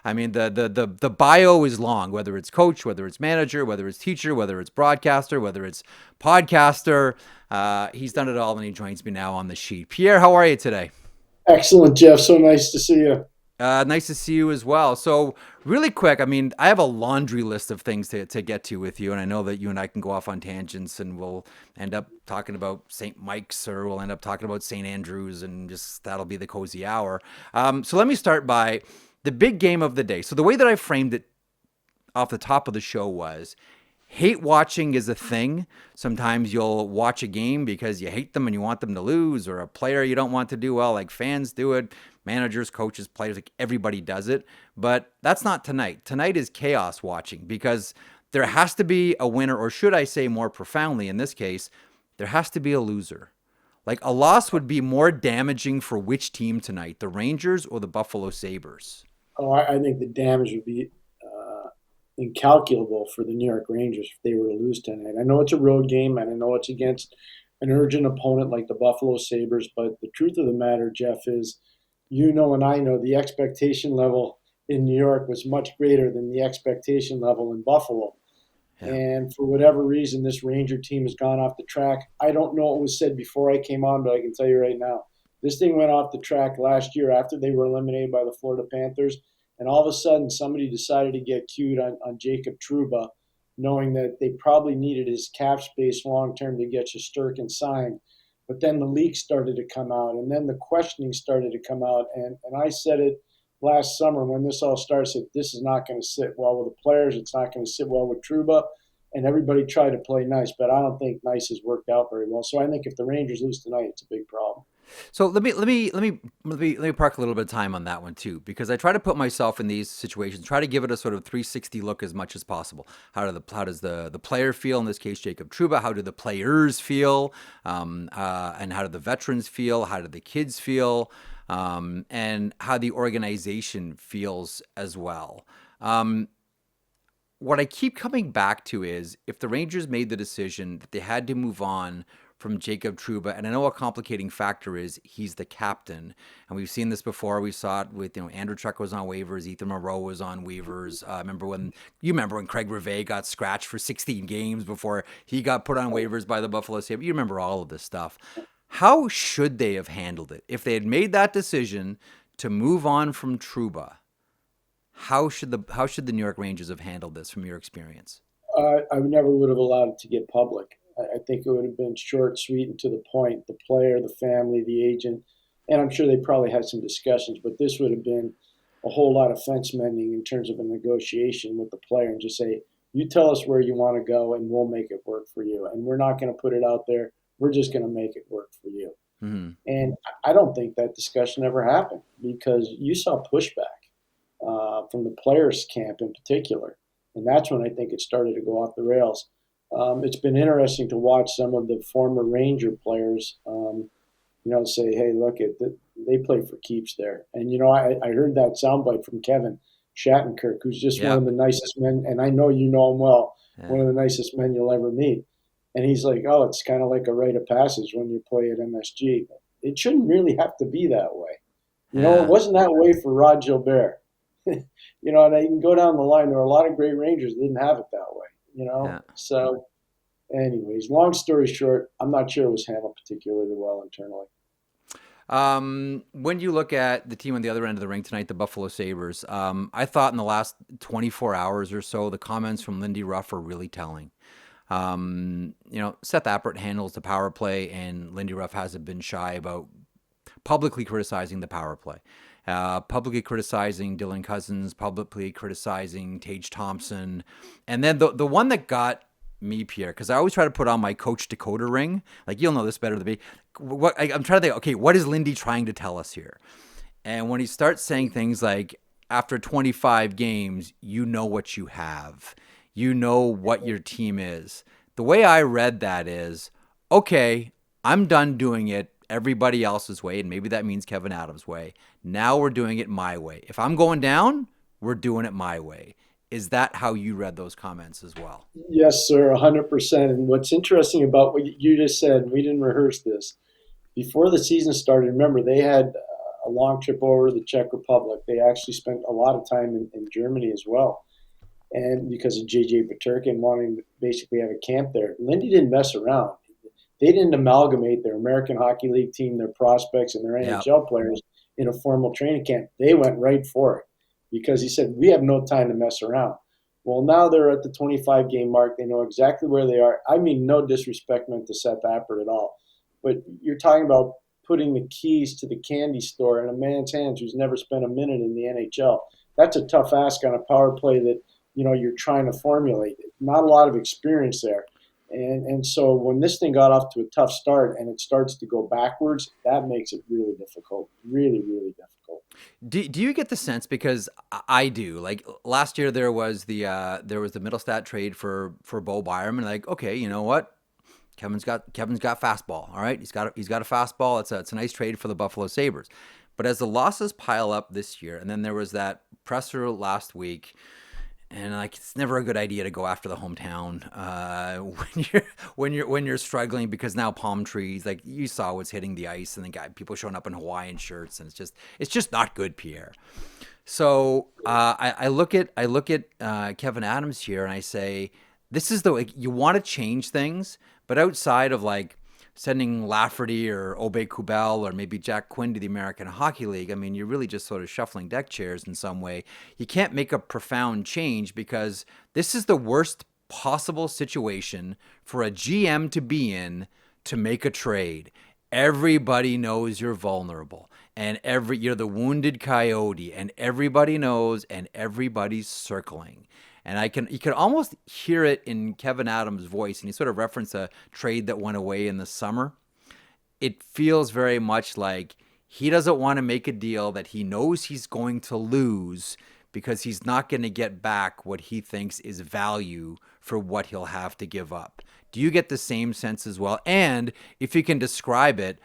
I mean, the bio is long, whether it's coach, whether it's manager, whether it's teacher, whether it's broadcaster, whether it's podcaster. He's done it all, and he joins me now on the sheet. Pierre, how are you today? Excellent, Jeff. So nice to see you. Nice to see you as well. So, really quick, I mean, I have a laundry list of things to get to with you, and I know that you and I can go off on tangents, and we'll end up talking about St. Mike's, or we'll end up talking about St. Andrews, and just that'll be the cozy hour. So, let me start by the big game of the day. So, the way that I framed it off the top of the show was hate watching is a thing. Sometimes you'll watch a game because you hate them and you want them to lose, or a player you don't want to do well, like fans do it, managers, coaches, players, like everybody does it. But that's not tonight. Tonight is chaos watching because there has to be a winner, or should I say more profoundly in this case, there has to be a loser. Like a loss would be more damaging for which team tonight, the Rangers or the Buffalo Sabres? I think the damage would be incalculable for the New York Rangers if they were to lose tonight. I know it's a road game, and I know it's against an urgent opponent like the Buffalo Sabres, but the truth of the matter, Jeff, is and I know the expectation level in New York was much greater than the expectation level in Buffalo. Yeah. And for whatever reason, this Ranger team has gone off the track. I don't know what was said before I came on, but I can tell you right now, this thing went off the track last year after they were eliminated by the Florida Panthers. And all of a sudden, somebody decided to get cued on Jacob Trouba, knowing that they probably needed his cap space long term to get Shesterkin signed. But then the leaks started to come out, and then the questioning started to come out. And I said it last summer when this all started, that this is not going to sit well with the players. It's not going to sit well with Trouba. And everybody tried to play nice, but I don't think nice has worked out very well. So I think if the Rangers lose tonight, it's a big problem. So let me park a little bit of time on that one too, because I try to put myself in these situations, try to give it a sort of 360 look as much as possible. How does the player feel, in this case Jacob Trouba? How do the players feel? And how do the veterans feel? How do the kids feel? And how the organization feels as well. What I keep coming back to is if the Rangers made the decision that they had to move on from Jacob Trouba, and I know a complicating factor is he's the captain, and we've seen this before. We saw it with Andrew Truck was on waivers, Ethan Moreau was on waivers. Remember when Craig Rivet got scratched for 16 games before he got put on waivers by the Buffalo Sabres. You remember all of this stuff. How should they have handled it if they had made that decision to move on from Trouba? How should the New York Rangers have handled this from your experience? I never would have allowed it to get public. I think it would have been short, sweet, and to the point. The player, the family, the agent, and I'm sure they probably had some discussions, but this would have been a whole lot of fence mending in terms of a negotiation with the player and just say, you tell us where you want to go and we'll make it work for you. And we're not going to put it out there. We're just going to make it work for you. Hmm. And I don't think that discussion ever happened because you saw pushback from the players' camp in particular. And that's when I think it started to go off the rails. It's been interesting to watch some of the former Ranger players, say, hey, look, they play for keeps there. And, I heard that soundbite from Kevin Shattenkirk, who's just one Yeah. of the nicest men, and I know you know him well, Yeah. one of the nicest men you'll ever meet. And he's like, oh, it's kind of like a rite of passage when you play at MSG. It shouldn't really have to be that way. It Yeah. wasn't that way for Rod Gilbert. And I can go down the line. There are a lot of great Rangers that didn't have it that way. Yeah. So, anyways, long story short, I'm not sure it was handled particularly well internally. When you look at the team on the other end of the ring tonight, the Buffalo Sabres, I thought in the last 24 hours or so, the comments from Lindy Ruff are really telling. Seth Appert handles the power play, and Lindy Ruff hasn't been shy about publicly criticizing the power play, publicly criticizing Dylan Cousins, publicly criticizing Tage Thompson. And then the one that got me, Pierre, because I always try to put on my coach decoder ring. Like, you'll know this better than me. I'm trying to think, okay, what is Lindy trying to tell us here? And when he starts saying things like, after 25 games, you know what you have. You know what your team is. The way I read that is, okay, I'm done doing it everybody else's way, and maybe that means Kevin Adams' way. Now we're doing it my way. If I'm going down, we're doing it my way. Is that how you read those comments as well? Yes, sir, 100%. And what's interesting about what you just said, and we didn't rehearse this, before the season started, remember, they had a long trip over to the Czech Republic. They actually spent a lot of time in Germany as well. And because of JJ Peterka and wanting to basically have a camp there, Lindy didn't mess around. They didn't amalgamate their American Hockey League team, their prospects, and their Yeah. NHL players in a formal training camp. They went right for it because he said, we have no time to mess around. Well, now they're at the 25 game mark. They know exactly where they are. I mean, no disrespect meant to Seth Appert at all. But you're talking about putting the keys to the candy store in a man's hands who's never spent a minute in the NHL. That's a tough ask on a power play that, you're trying to formulate. Not a lot of experience there. And so when this thing got off to a tough start and it starts to go backwards, that makes it really difficult. Really, really difficult. Do you get the sense, because I do, like last year there was the Middlestat trade for Bo Byram, like, okay, you know what? Kevin's got fastball. All right. He's got a fastball. It's a nice trade for the Buffalo Sabres. But as the losses pile up this year, and then there was that presser last week, and like it's never a good idea to go after the hometown when you're struggling, because now palm trees, like you saw what's hitting the ice, and then got people showing up in Hawaiian shirts, and it's just not good, Pierre. So I look at Kevin Adams here, and I say, this is you want to change things, but outside of like sending Lafferty or Obey Kubel or maybe Jack Quinn to the American Hockey League, I mean, you're really just sort of shuffling deck chairs in some way. You can't make a profound change, because this is the worst possible situation for a GM to be in to make a trade. Everybody knows you're vulnerable, and you're the wounded coyote, and everybody knows, and everybody's circling. And you can almost hear it in Kevin Adams' voice, and he sort of referenced a trade that went away in the summer. It feels very much like he doesn't want to make a deal that he knows he's going to lose, because he's not going to get back what he thinks is value for what he'll have to give up. Do you get the same sense as well? And if you can describe it,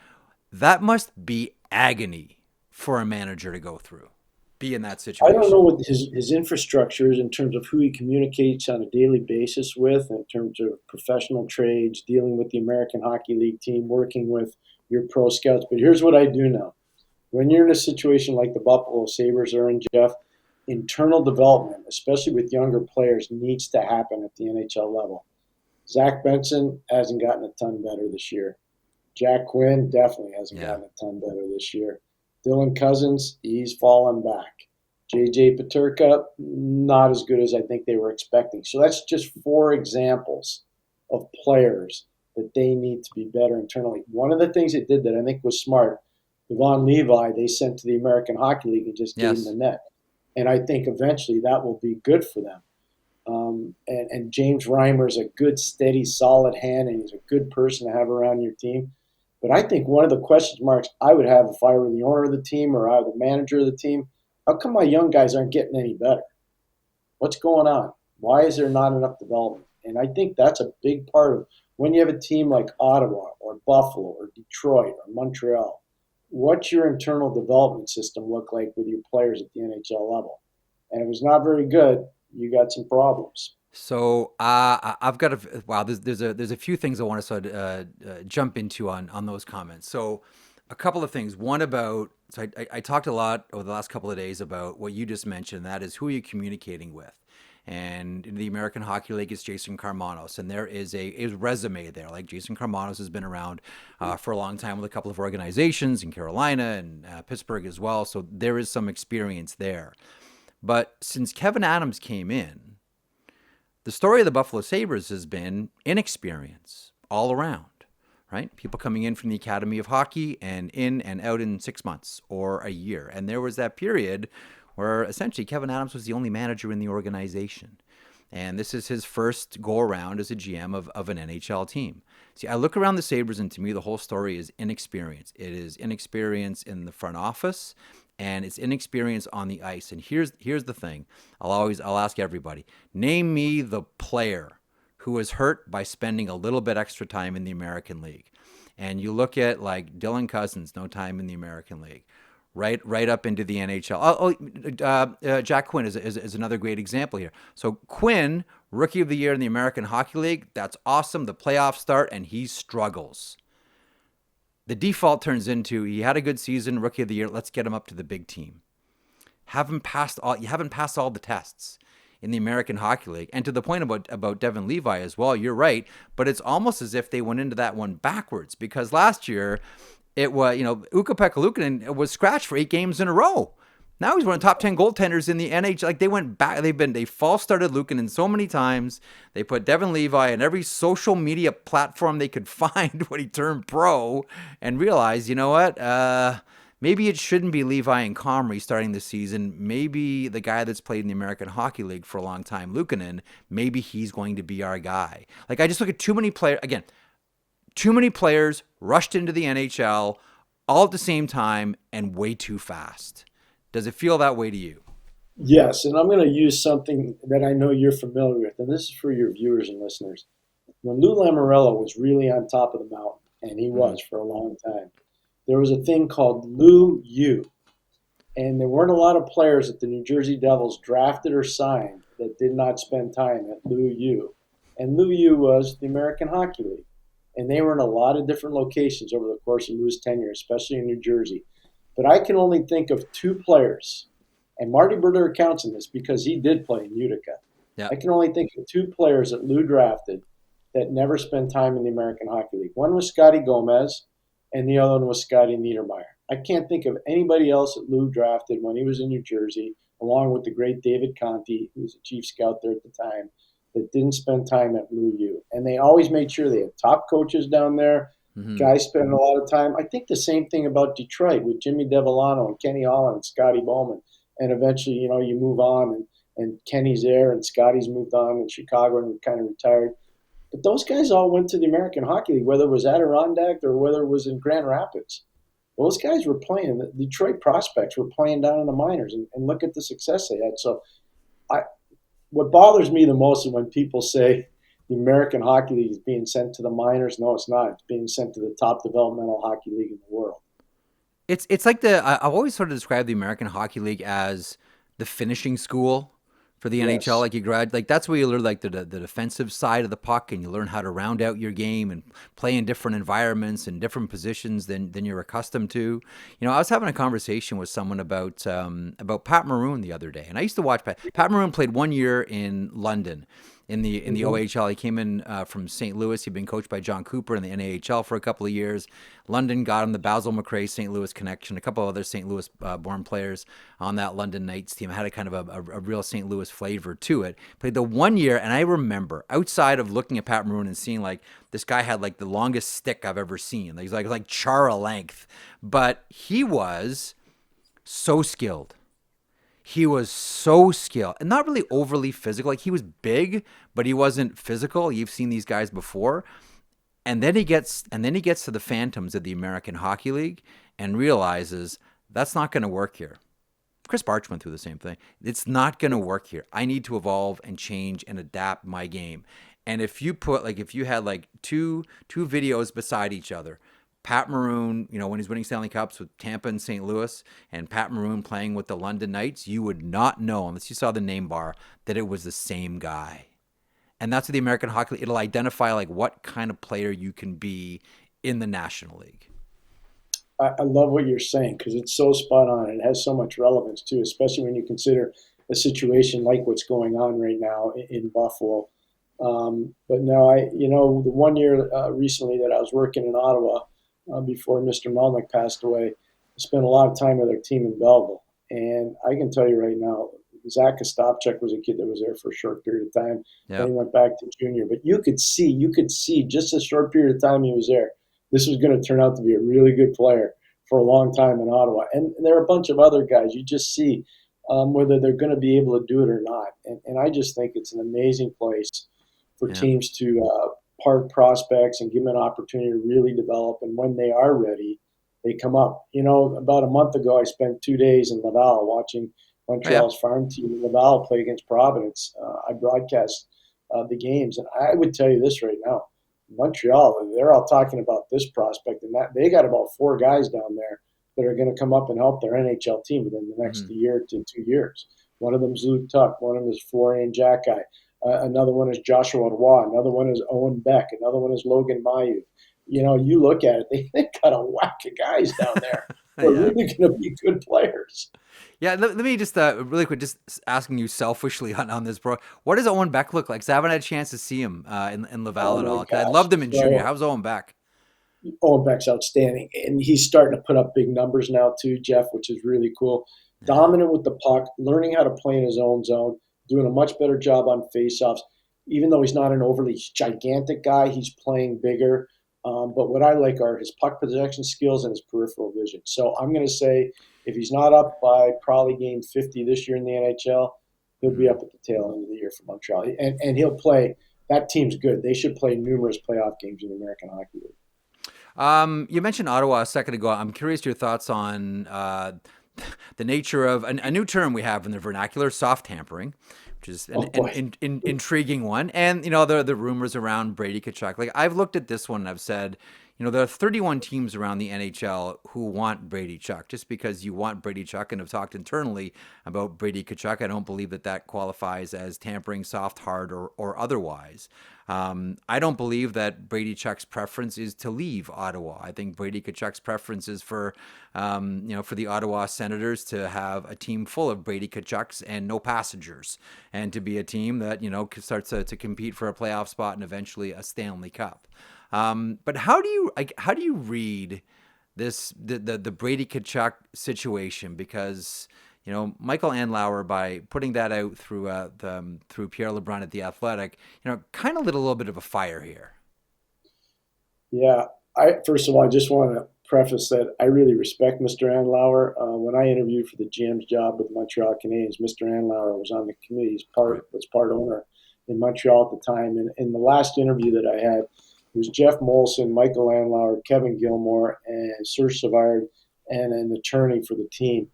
that must be agony for a manager to go through. Be in that situation. I don't know what his infrastructure is in terms of who he communicates on a daily basis with, in terms of professional trades, dealing with the American Hockey League team, working with your pro scouts. But here's what I do know. When you're in a situation like the Buffalo Sabres are in, Jeff, internal development, especially with younger players, needs to happen at the NHL level. Zach Benson hasn't gotten a ton better this year. Jack Quinn definitely hasn't gotten a ton better this year. Dylan Cousins, he's fallen back. JJ Peterka, not as good as I think they were expecting. So that's just 4 examples of players that they need to be better internally. One of the things they did that I think was smart, Yvonne Levi, they sent to the American Hockey League and just gave him the net. And I think eventually that will be good for them. And James Reimer is a good, steady, solid hand, and he's a good person to have around your team. But I think one of the question marks I would have if I were the owner of the team or I were the manager of the team, how come my young guys aren't getting any better? What's going on? Why is there not enough development? And I think that's a big part of when you have a team like Ottawa or Buffalo or Detroit or Montreal, what's your internal development system look like with your players at the NHL level? And if it was not very good, you got some problems. So I've got there's a few things I want to sort of jump into on those comments. So a couple of things. One about, so I talked a lot over the last couple of days about what you just mentioned. That is, who are you communicating with? And in the American Hockey League, it's Jason Karmanos, and there is a resume there. Like, Jason Karmanos has been around for a long time with a couple of organizations in Carolina and Pittsburgh as well. So there is some experience there. But since Kevin Adams came in, the story of the Buffalo Sabres has been inexperience all around, right? People coming in from the Academy of Hockey and in and out in 6 months or a year. And there was that period where essentially Kevin Adams was the only manager in the organization. And this is his first go around as a GM of an NHL team. See, I look around the Sabres, and to me, the whole story is inexperience. It is inexperience in the front office, and it's inexperience on the ice. And here's the thing. I'll ask everybody, name me the player who was hurt by spending a little bit extra time in the American League. And you look at like Dylan Cousins, no time in the American League. Right up into the NHL. Jack Quinn is another great example here. So Quinn, Rookie of the Year in the American Hockey League, that's awesome. The playoffs start, and he struggles. The default turns into he had a good season, rookie of the year. Let's get him up to the big team. You haven't passed all the tests in the American Hockey League. And to the point about Devin Levi as well, you're right. But it's almost as if they went into that one backwards, because last year it was, Ukko-Pekka Luukkonen was scratched for 8 games in a row. Now he's one of the top 10 goaltenders in the NHL. Like, they went back. They false started Luukkonen so many times. They put Devin Levi in every social media platform they could find when he turned pro, and realized, you know what? Maybe it shouldn't be Levi and Comrie starting the season. Maybe the guy that's played in the American Hockey League for a long time, Luukkonen, maybe he's going to be our guy. Like, I just look at too many players. Again, too many players rushed into the NHL all at the same time and way too fast. Does it feel that way to you? Yes, and I'm going to use something that I know you're familiar with, and this is for your viewers and listeners. When Lou Lamoriello was really on top of the mountain, and he was for a long time, there was a thing called Lou U. And there weren't a lot of players that the New Jersey Devils drafted or signed that did not spend time at Lou U. And Lou U was the American Hockey League. And they were in a lot of different locations over the course of Lou's tenure, especially in New Jersey. But I can only think of 2 players, and Marty Brodeur counts in this because he did play in Utica. Yeah. I can only think of 2 players that Lou drafted that never spent time in the American Hockey League. One was Scotty Gomez, and the other one was Scotty Niedermayer. I can't think of anybody else that Lou drafted when he was in New Jersey, along with the great David Conti, who was the chief scout there at the time, that didn't spend time at Lou U. And they always made sure they had top coaches down there. Guys spend a lot of time. I think the same thing about Detroit with Jimmy Devellano and Kenny Holland and Scotty Bowman. And eventually, you move on, and Kenny's there, and Scotty's moved on in Chicago and kind of retired. But those guys all went to the American Hockey League, whether it was Adirondack or whether it was in Grand Rapids. Those guys were playing. The Detroit prospects were playing down in the minors, and look at the success they had. So what bothers me the most is when people say the American Hockey League is being sent to the minors. No, it's not. It's being sent to the top developmental hockey league in the world. It's like I've always sort of described the American Hockey League as the finishing school for the NHL. Like, that's where you learn like the defensive side of the puck, and you learn how to round out your game and play in different environments and different positions than you're accustomed to. I was having a conversation with someone about Pat Maroon the other day, and I used to watch Pat Maroon played 1 year in London. In the OHL, he came in from St. Louis. He'd been coached by John Cooper in the NAHL for a couple of years. London got him the Basil McRae St. Louis connection. A couple of other St. Louis born players on that London Knights team had a kind of a real St. Louis flavor to it. Played the 1 year, and I remember outside of looking at Pat Maroon and seeing like this guy had like the longest stick I've ever seen. He's like Chara length, but he was so skilled. He was so skilled and not really overly physical. Like, he was big, but he wasn't physical. You've seen these guys before. And then he gets to the Phantoms of the American Hockey League and realizes that's not going to work here. Chris Barch went through the same thing. It's not going to work here. I need to evolve and change and adapt my game. And if you had like two videos beside each other, Pat Maroon, when he's winning Stanley Cups with Tampa and St. Louis, and Pat Maroon playing with the London Knights, you would not know, unless you saw the name bar, that it was the same guy. And that's what the American Hockey League, it'll identify like what kind of player you can be in the National League. I love what you're saying because it's so spot on. It has so much relevance too, especially when you consider a situation like what's going on right now in Buffalo. But no, the 1 year recently that I was working in Ottawa, before Mr. Melnick passed away, I spent a lot of time with our team in Belleville. And I can tell you right now, Zach Ostapchuk was a kid that was there for a short period of time. Yep. Then he went back to junior. But you could see just a short period of time he was there, this was going to turn out to be a really good player for a long time in Ottawa. And there are a bunch of other guys. You just see whether they're going to be able to do it or not. And I just think it's an amazing place for teams to park prospects and give them an opportunity to really develop. And when they are ready, they come up. About a month ago, I spent 2 days in Laval watching Montreal's farm team in Laval play against Providence. I broadcast the games. And I would tell you this right now, Montreal, they're all talking about this prospect, and that they got about 4 guys down there that are going to come up and help their NHL team within the next year to 2 years. One of them is Luke Tuck. One of them is Florian Jacki. Another one is Joshua Roy. Another one is Owen Beck. Another one is Logan Mayu. you look at it, they got a whack of guys down there who are Yeah. really going to be good players. Yeah, let me just really quick, just asking you selfishly on this, bro. What does Owen Beck look like? 'Cause I haven't had a chance to see him in Oh Laval at my all. 'Cause I gosh. loved him in junior. So How's Owen Beck? Owen Beck's outstanding, and he's starting to put up big numbers now too, Jeff, which is really cool. Yeah. Dominant with the puck, learning how to play in his own zone, doing a much better job on faceoffs. Even though he's not an overly gigantic guy, he's playing bigger. But what I like are his puck possession skills and his peripheral vision. So I'm going to say if he's not up by probably game 50 this year in the NHL, he'll be Mhm. up at the tail end of the year for Montreal. And he'll play. That team's good. They should play numerous playoff games in the American Hockey League. You mentioned Ottawa a second ago. I'm curious your thoughts on the nature of a new term we have in the vernacular, soft tampering, which is Oh boy. an intriguing one. And the rumors around Brady Tkachuk. Like I've looked at this one and I've said, there are 31 teams around the NHL who want Brady Tkachuk. Just because you want Brady Tkachuk and have talked internally about Brady Tkachuk, I don't believe that qualifies as tampering, soft, hard, or otherwise. I don't believe that Brady Tkachuk's preference is to leave Ottawa. I think Brady Tkachuk's preference is for the Ottawa Senators to have a team full of Brady Tkachuks and no passengers, and to be a team that starts to compete for a playoff spot and eventually a Stanley Cup. But how do you read the Brady Tkachuk situation? Because Michael Andlauer, by putting that out through Pierre LeBrun at the Athletic, kind of lit a little bit of a fire here. Yeah, I first of all, I just want to preface that I really respect Mr. Andlauer. When I interviewed for the GM's job with the Montreal Canadiens, Mr. Andlauer was on the committee. Right. Was part owner in Montreal at the time. And in the last interview that I had, it was Jeff Molson, Michael Andlauer, Kevin Gilmore, and Serge Savard, and an attorney for the team.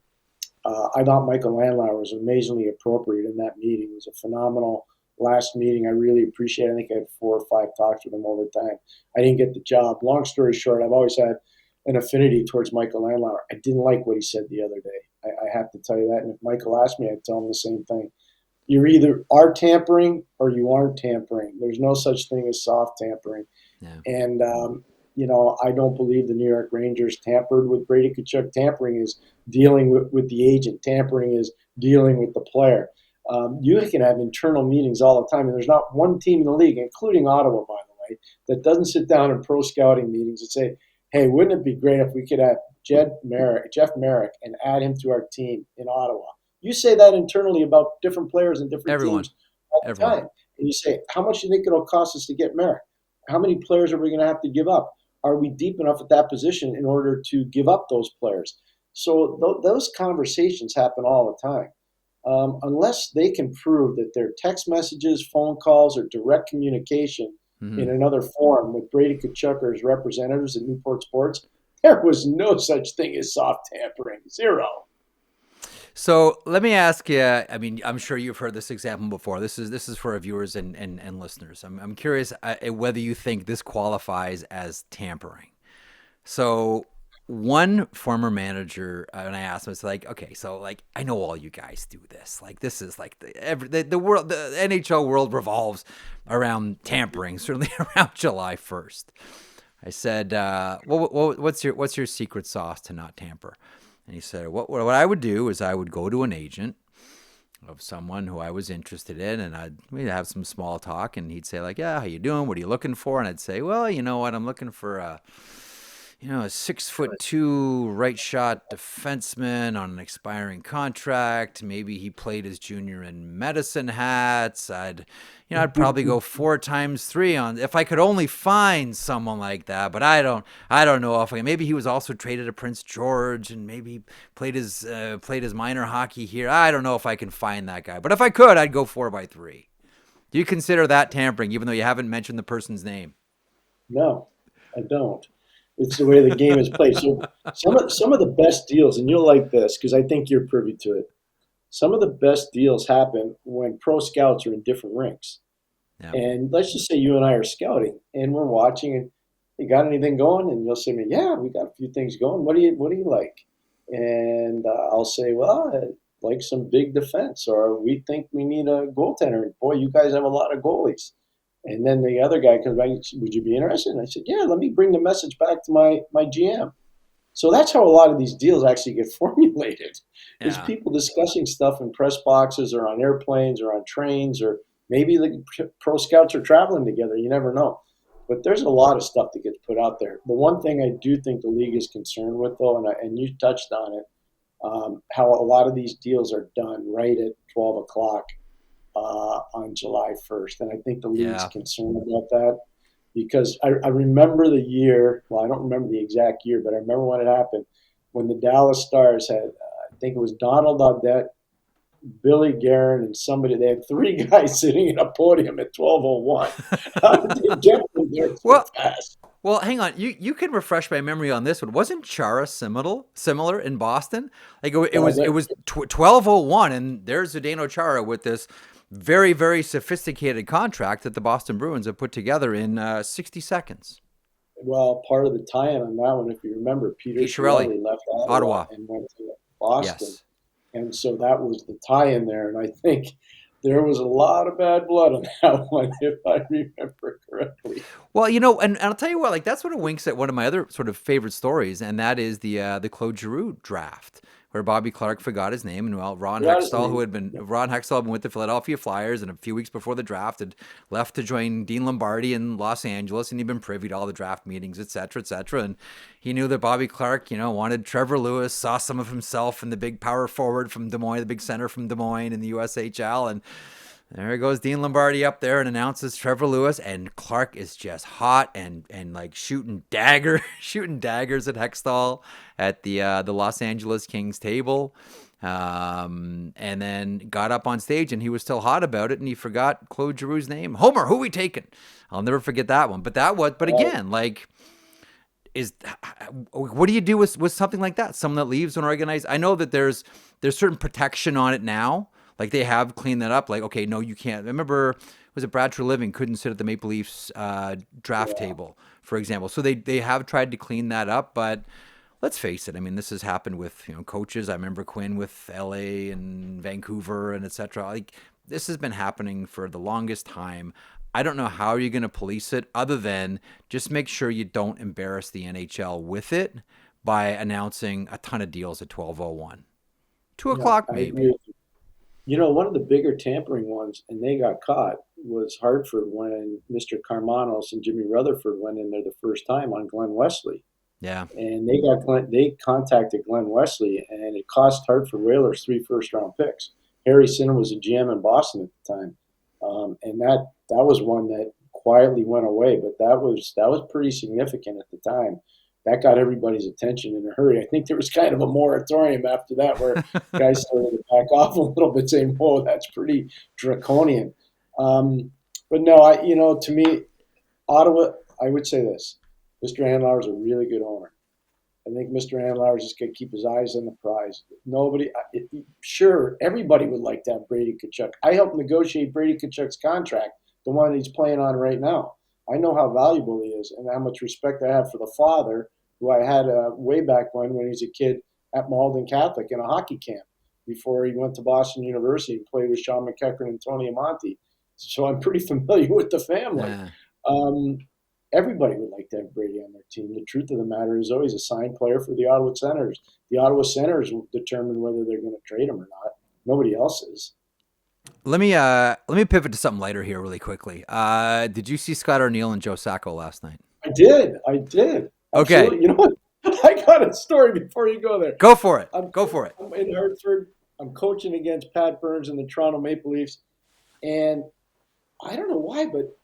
I thought Michael Landauer was amazingly appropriate in that meeting. It was a phenomenal last meeting. I really appreciate it. I think I had 4 or 5 talks with him over time. I didn't get the job. Long story short, I've always had an affinity towards Michael Landauer. I didn't like what he said the other day. I have to tell you that. And if Michael asked me, I'd tell him the same thing. You either are tampering or you aren't tampering. There's no such thing as soft tampering. Yeah. And, I don't believe the New York Rangers tampered with Brady Tkachuk. Tampering is dealing with the agent. Tampering is dealing with the player. You can have internal meetings all the time, and there's not one team in the league, including Ottawa, by the way, that doesn't sit down in pro scouting meetings and say, hey, wouldn't it be great if we could have Jeff Marek and add him to our team in Ottawa? You say that internally about different players and different Everyone. teams all the Everyone. time. And you say, how much do you think it'll cost us to get Marek? How many players are we going to have to give up? Are we deep enough at that position in order to give up those players? So those conversations happen all the time. Unless they can prove that their text messages, phone calls, or direct communication in Mm-hmm. another forum with Brady Tkachuk or his representatives at Newport Sports, there was no such thing as soft tampering. Zero. So let me ask you. I mean, I'm sure you've heard this example before. This is for our viewers and listeners. I'm curious whether you think this qualifies as tampering. So one former manager, when I asked him, it's like, okay, so like I know all you guys do this. Like this is like the world, the NHL world revolves around tampering. Certainly around July 1st. I said, what's your secret sauce to not tamper? And he said, what I would do is I would go to an agent of someone who I was interested in, and we'd have some small talk, and he'd say like, yeah, how you doing? What are you looking for? And I'd say, well, you know what? I'm looking for a 6'2" right shot defenseman on an expiring contract. Maybe he played his junior in Medicine Hats. I'd probably go 4x3 on if I could only find someone like that. But I don't know if maybe he was also traded to Prince George and maybe played his minor hockey here. I don't know if I can find that guy. But if I could, I'd go 4x3. Do you consider that tampering, even though you haven't mentioned the person's name? No, I don't. It's the way the game is played. So some of the best deals, and you'll like this because I think you're privy to it. Some of the best deals happen when pro scouts are in different rinks. Yeah. And let's just say you and I are scouting and we're watching and you got anything going? And you'll say to me, yeah, we got a few things going. What do you like? And I'll say, well, I like some big defense, or we think we need a goaltender. Boy, you guys have a lot of goalies. And then the other guy comes back and said, would you be interested? And I said, yeah, let me bring the message back to my GM. So that's how a lot of these deals actually get formulated, is Yeah. people discussing stuff in press boxes or on airplanes or on trains, or maybe the pro scouts are traveling together. You never know. But there's a lot of stuff that gets put out there. The one thing I do think the league is concerned with, though, and you touched on it, how a lot of these deals are done right at 12 o'clock on July 1st. And I think the league's Yeah. concerned about that, because I remember the year. Well, I don't remember the exact year, but I remember when it happened, when the Dallas Stars had, I think it was Donald Audette, Billy Guerin, and somebody. They had three guys sitting at a podium at 12:01. How did they get from there so Well, fast? well, hang on. You can refresh my memory on this one. Wasn't Chara similar in Boston? Like it was 12:01, and there's Zdeno Chara with this very very sophisticated contract that the Boston Bruins have put together in 60 seconds. Well, part of the tie-in on that one, if you remember, Peter Pete Chiarelli, Chiarelli left Ottawa Ottawa. and went to Boston. Yes. And so that was the tie-in there. And I think there was a lot of bad blood on that one, if I remember correctly. Well, and I'll tell you what, like that sort of winks at one of my other sort of favorite stories, and that is the Claude Giroux draft, where Bobby Clark forgot his name, and Ron Hextall, Ron Hextall had been with the Philadelphia Flyers, and a few weeks before the draft had left to join Dean Lombardi in Los Angeles, and he'd been privy to all the draft meetings, et cetera, and he knew that Bobby Clark, wanted Trevor Lewis, saw some of himself in the big power forward from Des Moines, the big center from Des Moines in the USHL, and there goes Dean Lombardi up there and announces Trevor Lewis, and Clark is just hot and like shooting daggers at Hextall at the Los Angeles Kings table, and then got up on stage and he was still hot about it, and he forgot Claude Giroux's name. Homer, who we taking? I'll never forget that one. But again, like, what do you do with something like that? Someone that leaves an organized. I know that there's certain protection on it now. Like they have cleaned that up. Like, okay, no, you can't. I remember, was it Brad Treliving couldn't sit at the Maple Leafs draft table, for example. So they have tried to clean that up, but let's face it. I mean, this has happened with coaches. I remember Quinn with LA and Vancouver and etc. Like this has been happening for the longest time. I don't know how you're going to police it, other than just make sure you don't embarrass the NHL with it by announcing a ton of deals at 12:01, 2 o'clock maybe. One of the bigger tampering ones, and they got caught, was Hartford when Mr. Carmanos and Jimmy Rutherford went in there the first time on Glenn Wesley. Yeah. And they contacted Glenn Wesley, and it cost Hartford Whalers 3 first-round picks. Harry Sinner was a GM in Boston at the time, and that was one that quietly went away, but that was pretty significant at the time. That got everybody's attention in a hurry. I think there was kind of a moratorium after that, where guys started to back off a little bit, saying, "Whoa, that's pretty draconian." But no, to me, Ottawa, I would say this: Mr. Andlauer is a really good owner. I think Mr. Andlauer is just going to keep his eyes on the prize. Sure, everybody would like to have Brady Tkachuk. I helped negotiate Brady Tkachuk's contract, the one he's playing on right now. I know how valuable he is and how much respect I have for the father, who I had way back when he was a kid at Malden Catholic in a hockey camp before he went to Boston University and played with Sean McEachran and Tony Amonte. So I'm pretty familiar with the family. Yeah. Everybody would like to have Brady on their team. The truth of the matter is, always a signed player for the Ottawa Senators. The Ottawa Senators will determine whether they're going to trade him or not. Nobody else is. Let me pivot to something lighter here really quickly. Did you see Scott O'Neill and Joe Sacco last night? I did. Okay. Absolutely. You know what? I got a story before you go there. Go for it. I'm in Hartford. I'm coaching against Pat Burns and the Toronto Maple Leafs. And I don't know why, but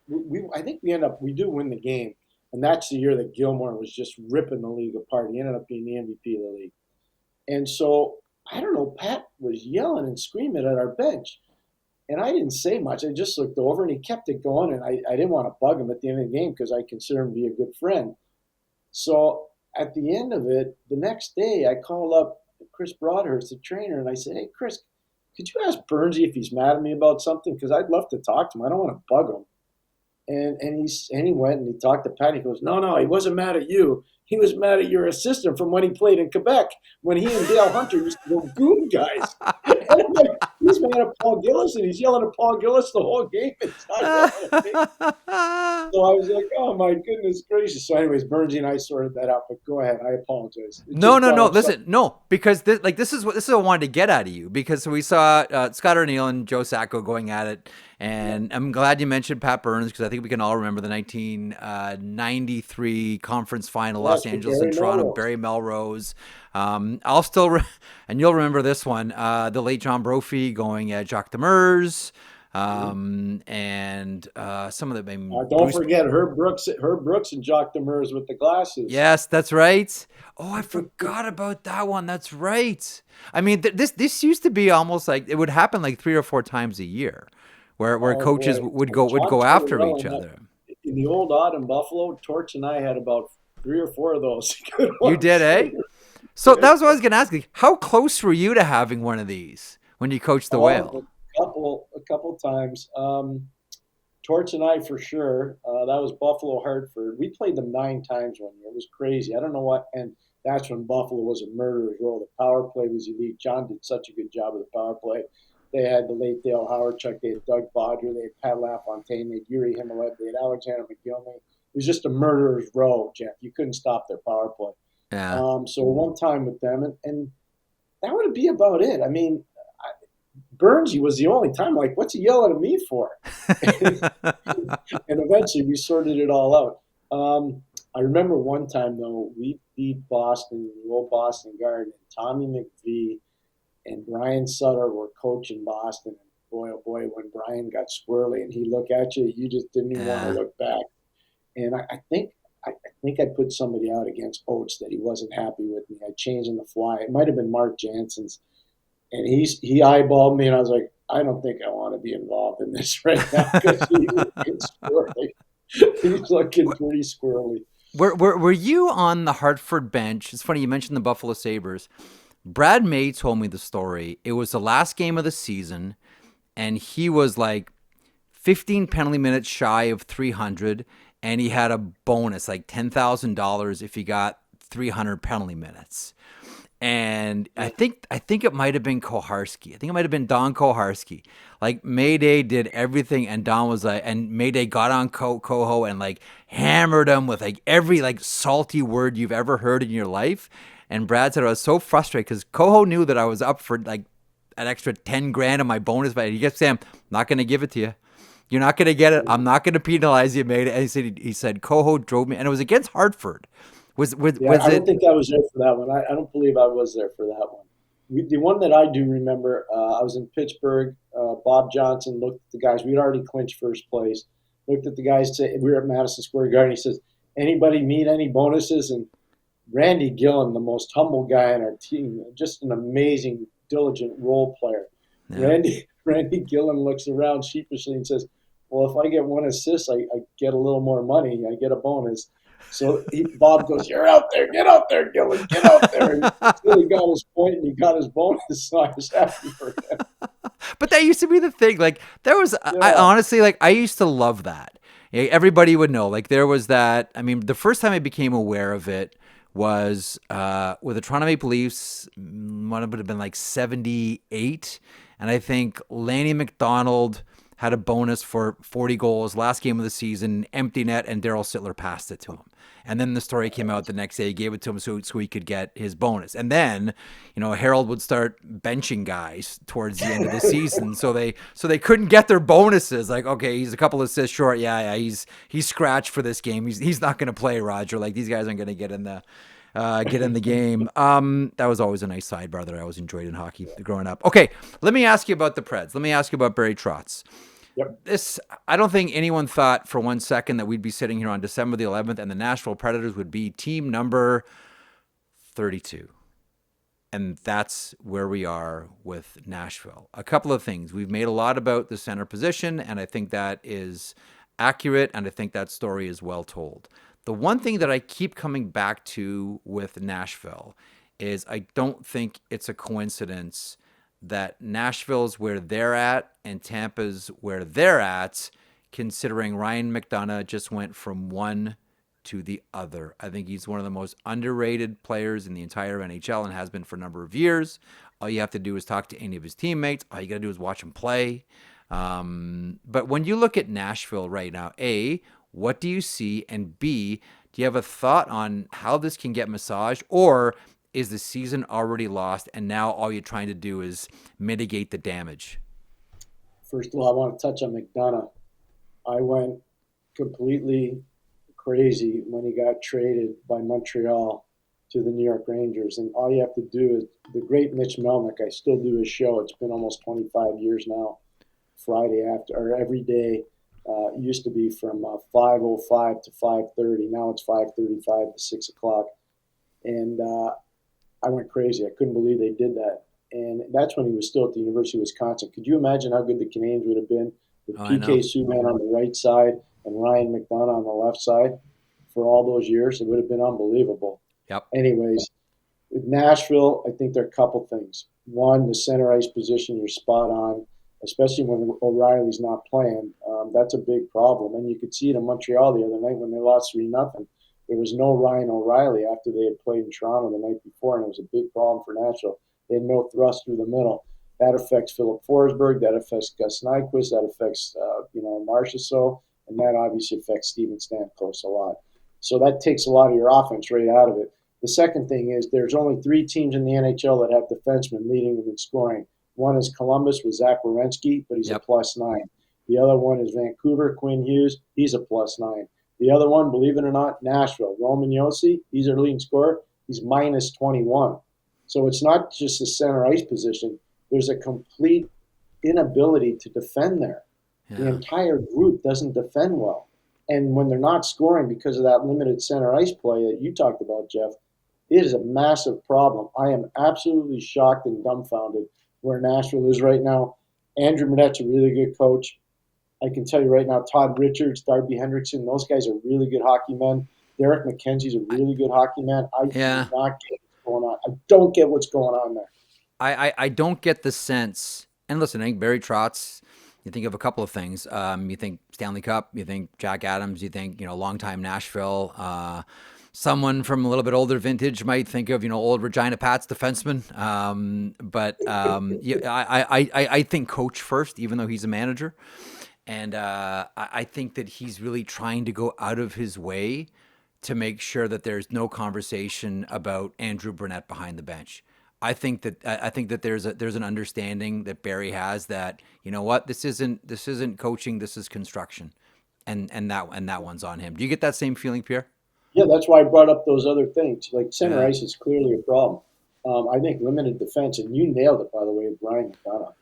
I think we do win the game. And that's the year that Gilmore was just ripping the league apart. He ended up being the MVP of the league. And so, I don't know, Pat was yelling and screaming at our bench. And I didn't say much. I just looked over, and he kept it going. And I didn't want to bug him at the end of the game because I consider him to be a good friend. So at the end of it, the next day, I called up Chris Broadhurst, the trainer, and I said, "Hey, Chris, could you ask Burnsy if he's mad at me about something? Because I'd love to talk to him. I don't want to bug him." And he went and he talked to Pat. He goes, "No, he wasn't mad at you. He was mad at your assistant from when he played in Quebec, when he and Dale Hunter used to go goon guys." And I'm like, he's was mad at Paul Gillis, and he's yelling at Paul Gillis the whole game. It's not yelling at me. So I was like, oh my goodness gracious. So, anyways, Bernsey and I sorted that out. But go ahead. I apologize. It No, just no, brought no. up Listen, no, because this is what I wanted to get out of you, because we saw Scott O'Neill and Joe Sacco going at it, and I'm glad you mentioned Pat Burns, because I think we can all remember the 1993 conference final, Los with Angeles Barry and Toronto, Melrose. Barry Melrose. I'll still, and you'll remember this one, the late John Brophy going at Jacques Demers. And some of the maybe Don't forget Herb Brooks and Jacques Demers with the glasses. Yes, that's right. Oh, I forgot about that one. That's right. I mean, this used to be almost like it would happen like 3 or 4 times a year, where Oh coaches boy, would John go after Tortorella each and other. in the old odd in Buffalo, Torch and I had about 3 or 4 of those good You ones. did, eh? So that was what I was going to ask you. How close were you to having one of these when you coached the Whale? A couple times. Torch and I for sure. That was Buffalo Hartford. We played them 9 times one year. It was crazy. I don't know what. And that's when Buffalo was a murderer's row. The power play was elite. John did such a good job of the power play. They had the late Dale Howardchuk. They had Doug Bodger. They had Pat LaFontaine. They had Yuri Himaled. They had Alexander McGillney. It was just a murderer's row, Jeff. You couldn't stop their power play. Yeah. So one time with them, and that would be about it. I mean, Bernsey was the only time. Like, what's he yelling at me for? And eventually, we sorted it all out. I remember one time though, we beat Boston in the old Boston Garden. Tommy McVie and Brian Sutter were coaching Boston. And boy, oh boy, when Brian got squirrely and he looked at you, you just didn't even want to look back. And I think I put somebody out against Oates that he wasn't happy with me. I changed on the fly. It might have been Mark Jansen's. And he eyeballed me, and I was like, I don't think I want to be involved in this right now because he's looking squirrely. He's looking pretty squirrely. Were you on the Hartford bench? It's funny you mentioned the Buffalo Sabres. Brad May told me the story. It was the last game of the season, and he was like 15 penalty minutes shy of 300, and he had a bonus, like $10,000 if he got 300 penalty minutes. And I think it might have been Koharski. I think it might have been Don Koharski. Like Mayday did everything, and Don was like, and Mayday got on Coho and like hammered him with like every like salty word you've ever heard in your life. And Brad said I was so frustrated because Coho knew that I was up for like an extra 10 grand of my bonus, but he kept saying, "I'm not going to give it to you. You're not going to get it. I'm not going to penalize you, Mayday." And he said Coho drove me, and it was against Hartford. Was I don't think I was there for that one. I don't believe I was there for that one. The one that I do remember, I was in Pittsburgh. Bob Johnson looked at the guys. We'd already clinched first place. Looked at the guys. We were at Madison Square Garden. He says, "Anybody need any bonuses?" And Randy Gillen, the most humble guy on our team, just an amazing, diligent role player. Yeah. Randy Gillen looks around sheepishly and says, "Well, if I get one assist, I get a little more money. I get a bonus." So Bob goes, "You're out there. Get out there, Gillen. Get out there." And he got his point and he got his bonus. So I was happy for him. But that used to be the thing. Like there was, yeah. I honestly, like I used to love that. Everybody would know. Like there was that. I mean, the first time I became aware of it was with the Toronto Maple Leafs. One would have been like 78, and I think Lanny McDonald had a bonus for 40 goals last game of the season, empty net, and Darryl Sittler passed it to him. And then the story came out the next day. He gave it to him so he could get his bonus. And then, Harold would start benching guys towards the end of the season, so they couldn't get their bonuses. Like, okay, he's a couple assists short. Yeah, he's scratched for this game. He's not going to play, Roger. Like these guys aren't going to get in the game. That was always a nice sidebar that I always enjoyed in hockey growing up. Okay, let me ask you about the Preds. Let me ask you about Barry Trotz. Yep. I don't think anyone thought for one second that we'd be sitting here on December the 11th and the Nashville Predators would be team number 32. And that's where we are with Nashville. A couple of things. We've made a lot about the center position, and I think that is accurate, and I think that story is well told. The one thing that I keep coming back to with Nashville is I don't think it's a coincidence that Nashville's where they're at and Tampa's where they're at, considering Ryan McDonough just went from 1 to the other. I think he's one of the most underrated players in the entire NHL and has been for a number of years. All you have to do is talk to any of his teammates. All you got to do is watch him play. But when you look at Nashville right now, A, what do you see? And B, do you have a thought on how this can get massaged? Or is the season already lost and now all you're trying to do is mitigate the damage? First of all, I want to touch on McDonough. I went completely crazy when he got traded by Montreal to the New York Rangers. And all you have to do is the great Mitch Melnick. I still do his show. It's been almost 25 years now. Friday after or every day. It used to be from 5:05 to 5:30. Now it's 5:35 to 6 o'clock. And I went crazy. I couldn't believe they did that. And that's when he was still at the University of Wisconsin. Could you imagine how good the Canadiens would have been with PK Subban on the right side and Ryan McDonough on the left side for all those years? It would have been unbelievable. Yep. Anyways, with Nashville, I think there are a couple things. One, the center ice position, you're spot on, especially when O'Reilly's not playing. That's a big problem. And you could see it in Montreal the other night when they lost 3-0. There was no Ryan O'Reilly after they had played in Toronto the night before, and it was a big problem for Nashville. They had no thrust through the middle. That affects Philip Forsberg. That affects Gus Nyquist. That affects, Marchessault. And that obviously affects Steven Stamkos a lot. So that takes a lot of your offense right out of it. The second thing is there's only 3 teams in the NHL that have defensemen leading them in scoring. One is Columbus with Zach Werenski, but he's a +9. The other one is Vancouver, Quinn Hughes. He's a +9. The other one, believe it or not, Nashville. Roman Josi, he's their leading scorer. He's -21. So it's not just the center ice position. There's a complete inability to defend there. Yeah. The entire group doesn't defend well. And when they're not scoring because of that limited center ice play that you talked about, Jeff, it is a massive problem. I am absolutely shocked and dumbfounded where Nashville is right now. Andrew Brunette's a really good coach. I can tell you right now, Todd Richards, Darby Hendrickson, those guys are really good hockey men. Derek McKenzie's a really good hockey man. I do not get what's going on. I don't get what's going on there. I don't get the sense. And listen, I think Barry Trotz, you think of a couple of things. You think Stanley Cup, you think Jack Adams, you think, longtime Nashville. Someone from a little bit older vintage might think of, old Regina Pats defenseman. I think coach first, even though he's a manager. And I think that he's really trying to go out of his way to make sure that there's no conversation about Andrew Brunette behind the bench. I think that there's an understanding that Barry has that, this isn't coaching, this is construction, and that one's on him. Do you get that same feeling, Pierre? Yeah, that's why I brought up those other things. Like center ice is clearly a problem. I think limited defense, and you nailed it, by the way, with Ryan McDonough.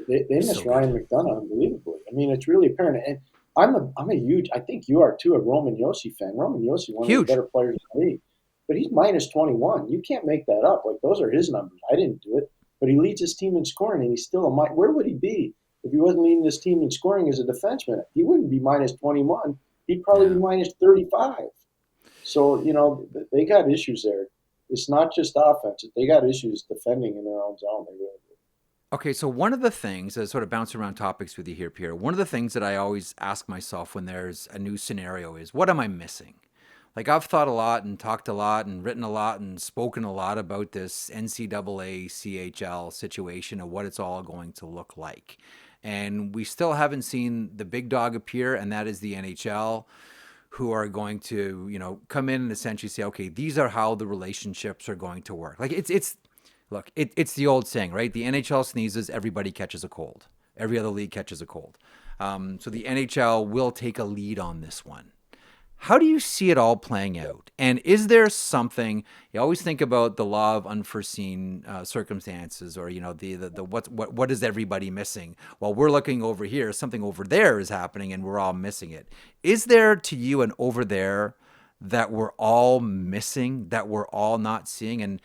They miss Ryan McDonough unbelievably. I mean, it's really apparent. And I'm a huge, I think you are too, a Roman Josi fan. Roman Josi, one of the better players in the league. But he's -21. You can't make that up. Like, those are his numbers. I didn't do it. But he leads his team in scoring, and he's still where would he be if he wasn't leading his team in scoring as a defenseman? He wouldn't be -21. He'd probably be -35. So, they got issues there. It's not just offense. They got issues defending in their own zone. They really do. Okay, so one of the things, as sort of bouncing around topics with you here, Pierre, one of the things that I always ask myself when there's a new scenario is, what am I missing? Like, I've thought a lot and talked a lot and written a lot and spoken a lot about this NCAA CHL situation and what it's all going to look like. And we still haven't seen the big dog appear, and that is the NHL, who are going to, come in and essentially say, okay, these are how the relationships are going to work. Like, it's the old saying, right? The NHL sneezes, everybody catches a cold. Every other league catches a cold. So the NHL will take a lead on this one. How do you see it all playing out? And is there something, you always think about the law of unforeseen circumstances, or, what is everybody missing? While we're looking over here, something over there is happening and we're all missing it. Is there to you an over there that we're all missing, that we're all not seeing? And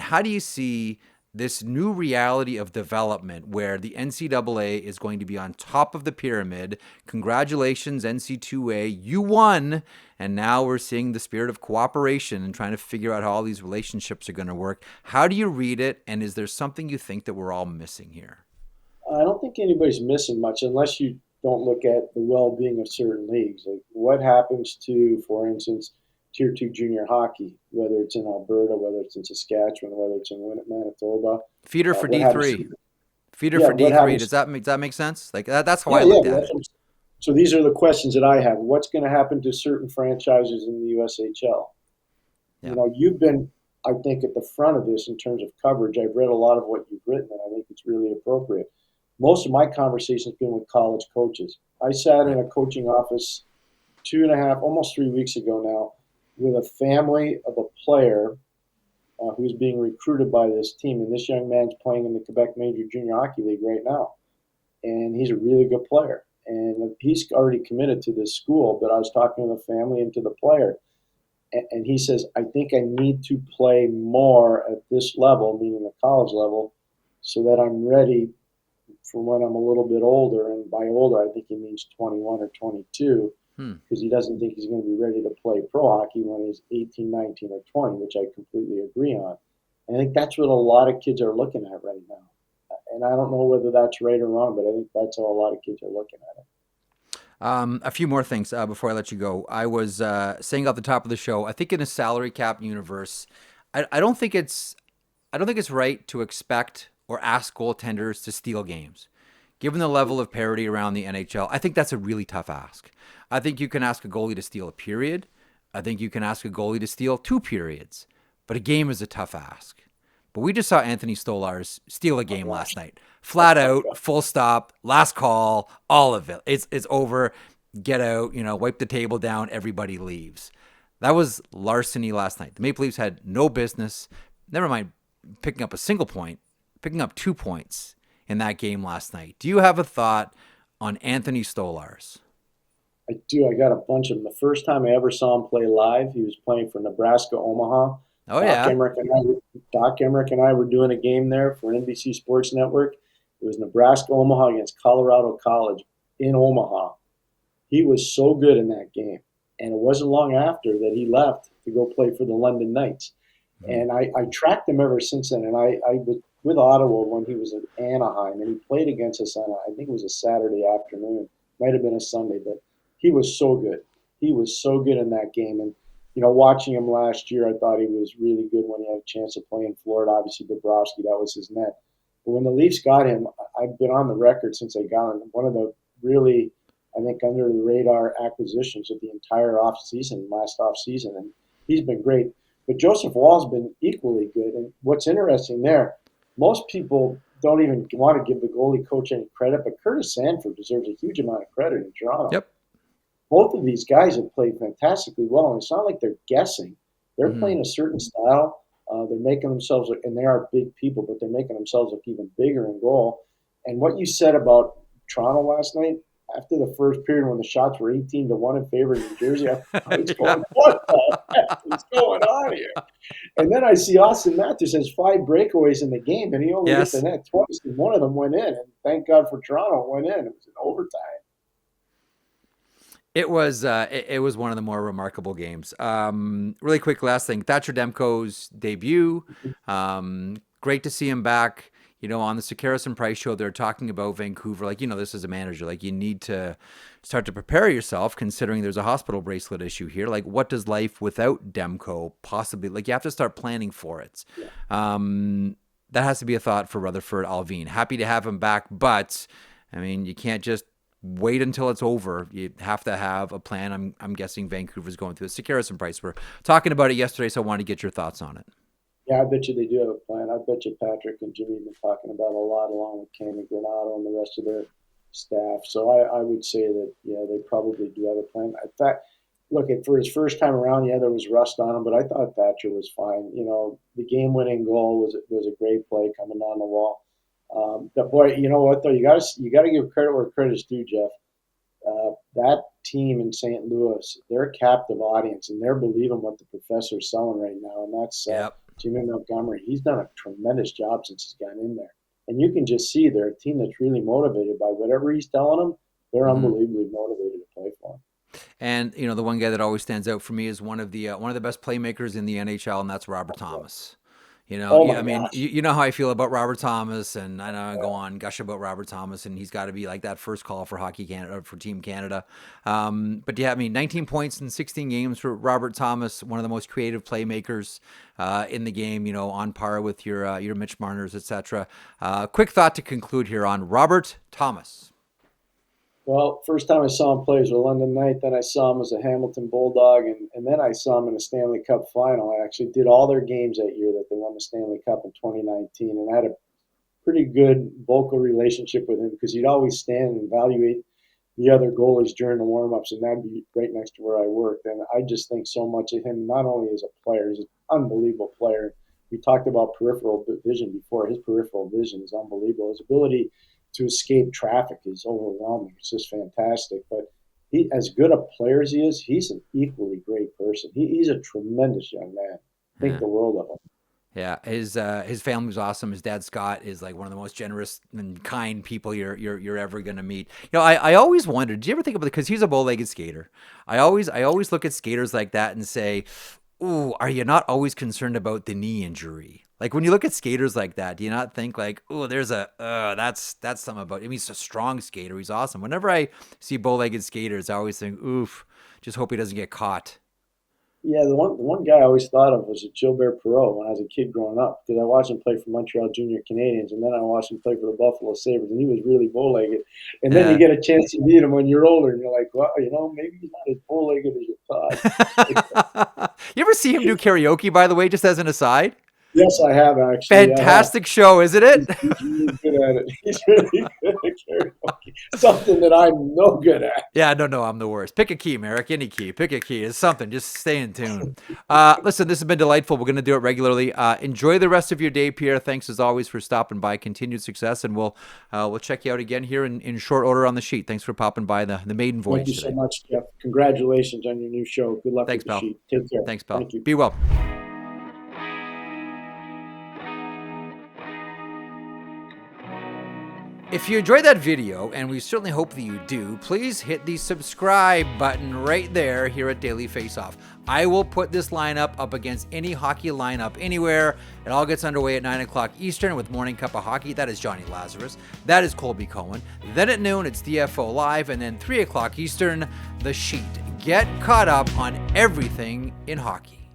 how do you see this new reality of development where the NCAA is going to be on top of the pyramid? Congratulations, NC2A, you won. And now we're seeing the spirit of cooperation and trying to figure out how all these relationships are going to work. How do you read it? And is there something you think that we're all missing here? I don't think anybody's missing much unless you don't look at the well-being of certain leagues. Like, what happens to, for instance, Tier 2 junior hockey, whether it's in Alberta, whether it's in Saskatchewan, whether it's in Manitoba. Feeder for What happens to, D3. Feeder yeah, for what D3. happens? Does that make sense? Like that's how Yeah, I yeah. looked at it. So these are the questions that I have. What's going to happen to certain franchises in the USHL? Yeah. You've been, I think, at the front of this in terms of coverage. I've read a lot of what you've written, and I think it's really appropriate. Most of my conversation's been with college coaches. I sat in Right. a coaching office 2.5, almost 3 weeks ago now, with a family of a player who's being recruited by this team, and this young man's playing in the Quebec Major Junior Hockey League right now, and he's a really good player, and he's already committed to this school. But I was talking to the family and to the player, and he says, I think I need to play more at this level, meaning the college level, so that I'm ready for when I'm a little bit older. And by older, I think he means 21 or 22, Hmm. because he doesn't think he's going to be ready to play pro hockey when he's 18, 19, or 20, which I completely agree on. And I think that's what a lot of kids are looking at right now. And I don't know whether that's right or wrong, but I think that's how a lot of kids are looking at it. A few more things before I let you go. I was saying at the top of the show, I think in a salary cap universe, I don't think it's right to expect or ask goaltenders to steal games. Given the level of parity around the NHL, I think that's a really tough ask. I think you can ask a goalie to steal a period. I think you can ask a goalie to steal 2 periods. But a game is a tough ask. But we just saw Anthony Stolarz steal a Oh, game last gosh. night. Flat Oh, out, God. full stop, last call, all of it. It's over. Get out, wipe the table down, everybody leaves. That was larceny last night. The Maple Leafs had no business, never mind picking up a single point, picking up 2 points in that game last night. Do you have a thought on Anthony Stolarz? I do. I got a bunch of them. The first time I ever saw him play live, he was playing for Nebraska Omaha. Oh Doc yeah. Emmerich and I, Doc Emmerich and I were doing a game there for NBC Sports Network. It was Nebraska Omaha against Colorado College in Omaha. He was so good in that game, and it wasn't long after that he left to go play for the London Knights. Mhm. And I tracked him ever since then. And I was with Ottawa when he was in Anaheim, and he played against us on, I think it was a Saturday afternoon, might have been a Sunday, but he was so good. He was so good in that game. And, watching him last year, I thought he was really good when he had a chance to play in Florida. Obviously, Bobrovsky, that was his net. But when the Leafs got him, I've been on the record since they got him. One of the really, I think, under the radar acquisitions of the entire last off season. And he's been great. But Joseph Wall's been equally good. And what's interesting there, most people don't even want to give the goalie coach any credit, but Curtis Sanford deserves a huge amount of credit in Toronto. Yep. Both of these guys have played fantastically well, and it's not like they're guessing. They're Mm-hmm. playing a certain style. They're making themselves look, and they are big people, but they're making themselves look even bigger in goal. And what you said about Toronto last night, after the first period when the shots were 18-1 in favor of New Jersey, I was Yeah. going, what the heck is going on here? And then I see Austin Matthews has 5 breakaways in the game, and he only hit the Yes. net twice, and one of them went in. And thank God for Toronto, it went in. It was in overtime. It was one of the more remarkable games. Really quick, last thing: Thatcher Demko's debut. Great to see him back. On the Sekeres and Price show, they're talking about Vancouver. Like, this is a manager. Like, you need to start to prepare yourself, considering there's a hospital bracelet issue here. Like, what does life without Demko possibly like? You have to start planning for it. That has to be a thought for Rutherford Alvin. Happy to have him back, but I mean, you can't just wait until it's over. You have to have a plan. I'm guessing Vancouver's going through it. Sekeres and Price were talking about it yesterday, so I wanted to get your thoughts on it. Yeah, I bet you they do have a plan. I bet you Patrick and Jimmy have been talking about it a lot, along with Cam and Granado and the rest of their staff. So I would say that, yeah, they probably do have a plan. In fact, look, for his first time around, yeah, there was rust on him, but I thought Thatcher was fine. The game-winning goal was a great play coming down the wall. But boy, you know what though? You got to give credit where credit's due, Jeff. That team in St. Louis, they're a captive audience, and they're believing what the professor's selling right now, and that's Yep. Jimmy Montgomery. He's done a tremendous job since he's gotten in there, and you can just see they're a team that's really motivated by whatever he's telling them. They're Mm-hmm. unbelievably motivated to play for him. And the one guy that always stands out for me is one of the best playmakers in the NHL, and that's Robert Thomas. Oh my I mean, gosh. you know how I feel about Robert Thomas, and I know I go on gush about Robert Thomas, and he's got to be like that first call for Hockey Canada, for Team Canada. But yeah, I mean, 19 points in 16 games for Robert Thomas, one of the most creative playmakers in the game. On par with your Mitch Marners, etc. Quick thought to conclude here on Robert Thomas. Well, first time I saw him play was a London Knight. Then I saw him as a Hamilton Bulldog, and then I saw him in a Stanley Cup final. I actually did all their games that year that they won the Stanley Cup in 2019, and I had a pretty good vocal relationship with him because he'd always stand and evaluate the other goalies during the warm-ups, and that'd be right next to where I worked. And I just think so much of him, not only as a player, he's an unbelievable player. We talked about peripheral vision before. His peripheral vision is unbelievable. His ability to escape traffic is overwhelming. It's just fantastic. But he, as good a player as he is, he's an equally great person. He's a tremendous young man. Think Yeah. the world of him. Yeah, his family was awesome. His dad Scott is like one of the most generous and kind people you're ever gonna meet. I always wondered. Do you ever think about it? Because he's a bow-legged skater. I always look at skaters like that and say, "Ooh, are you not always concerned about the knee injury?" Like when you look at skaters like that, do you not think like, "Oh, there's that's something about." I mean, he's a strong skater. He's awesome. Whenever I see bow-legged skaters, I always think, "Oof, just hope he doesn't get caught." Yeah, the one guy I always thought of was Gilbert Perreault when I was a kid growing up because I watched him play for Montreal Junior Canadiens, and then I watched him play for the Buffalo Sabres, and he was really bow-legged. And then you Yeah. get a chance to meet him when you're older, and you're like, well, maybe he's not as bow-legged as you thought. You ever see him do karaoke, by the way, just as an aside? Yes, I have actually. I have. Fantastic show, isn't it? He's really good at it. He's really good at karaoke. Something that I'm no good at. Yeah, no, I'm the worst. Pick a key, Marek. Any key. Pick a key. It's something. Just stay in tune. Listen, this has been delightful. We're going to do it regularly. Enjoy the rest of your day, Pierre. Thanks as always for stopping by. Continued success, and we'll check you out again here in short order on the sheet. Thanks for popping by the maiden voyage Thank you today. so much, Jeff. Congratulations on your new show. Good luck Thanks, with the pal. sheet. Take care. Thanks, pal. Thank you. Be well. If you enjoyed that video, and we certainly hope that you do, please hit the subscribe button right there here at Daily Faceoff. I will put this lineup up against any hockey lineup anywhere. It all gets underway at 9 o'clock Eastern with Morning Cup of Hockey. That is Johnny Lazarus. That is Colby Cohen. Then at noon, it's DFO Live. And then 3 o'clock Eastern, The Sheet. Get caught up on everything in hockey.